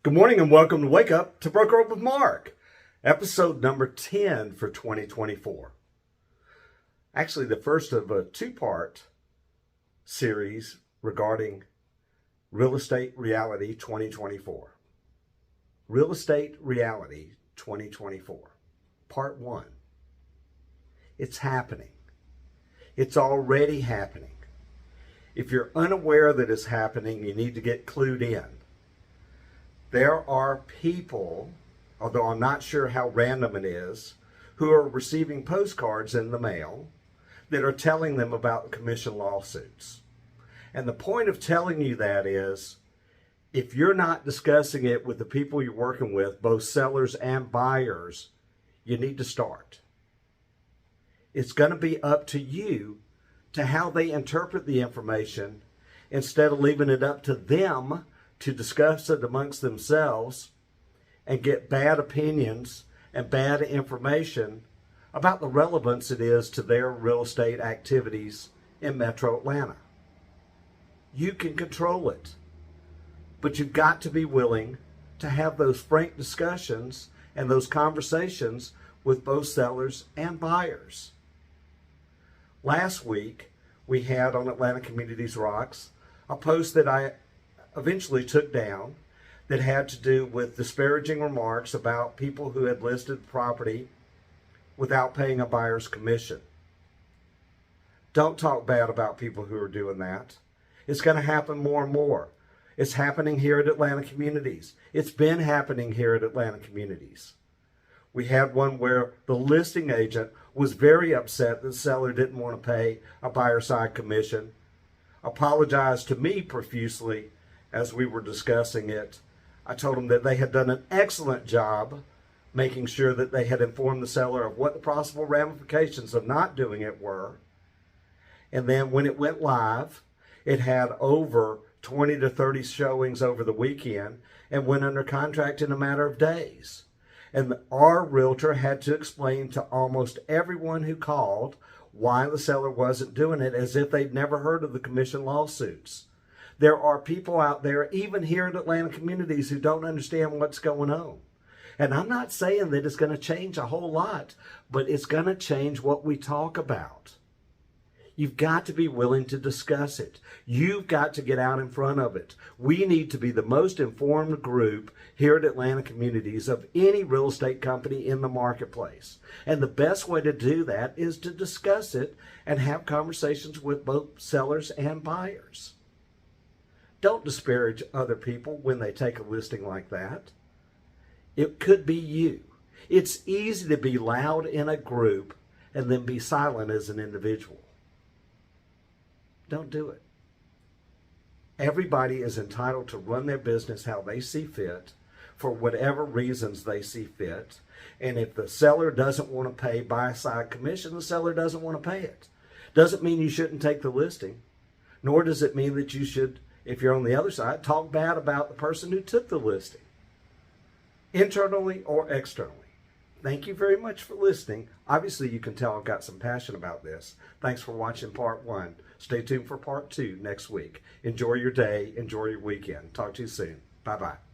Good morning and welcome to Wake Up to Broker Up with Mark, episode number 10 for 2024. Actually, the first of a two-part series regarding Real Estate Reality 2024. Real Estate Reality 2024, Part 1. It's happening. It's already happening. If you're unaware that it's happening, you need to get clued in. There are people, although I'm not sure how random it is, who are receiving postcards in the mail that are telling them about commission lawsuits. And the point of telling you that is, if you're not discussing it with the people you're working with, both sellers and buyers, you need to start. It's going to be up to you to how they interpret the information instead of leaving it up to them to discuss it amongst themselves and get bad opinions and bad information about the relevance it is to their real estate activities in Metro Atlanta. You can control it, but you've got to be willing to have those frank discussions and those conversations with both sellers and buyers. Last week, we had on Atlanta Communities Rocks a post that I eventually took down that had to do with disparaging remarks about people who had listed property without paying a buyer's commission. Don't talk bad about people who are doing that. It's going to happen more and more. It's happening here at Atlanta Communities. It's been happening here at Atlanta Communities. We had one where the listing agent was very upset that the seller didn't want to pay a buyer side commission, apologized to me profusely as we were discussing it. I told them that they had done an excellent job making sure that they had informed the seller of what the possible ramifications of not doing it were. And then when it went live, it had over 20 to 30 showings over the weekend and went under contract in a matter of days. And our realtor had to explain to almost everyone who called why the seller wasn't doing it, as if they'd never heard of the commission lawsuits. There are people out there, even here at Atlanta Communities, who don't understand what's going on. And I'm not saying that it's going to change a whole lot, but it's going to change what we talk about. You've got to be willing to discuss it. You've got to get out in front of it. We need to be the most informed group here at Atlanta Communities of any real estate company in the marketplace. And the best way to do that is to discuss it and have conversations with both sellers and buyers. Don't disparage other people when they take a listing like that. It could be you. It's easy to be loud in a group and then be silent as an individual. Don't do it. Everybody is entitled to run their business how they see fit, for whatever reasons they see fit. And if the seller doesn't want to pay buy-side commission, the seller doesn't want to pay it. Doesn't mean you shouldn't take the listing, nor does it mean that you should, if you're on the other side, talk bad about the person who took the listing, internally or externally. Thank you very much for listening. Obviously, you can tell I've got some passion about this. Thanks for watching part 1. Stay tuned for part 2 next week. Enjoy your day. Enjoy your weekend. Talk to you soon. Bye-bye.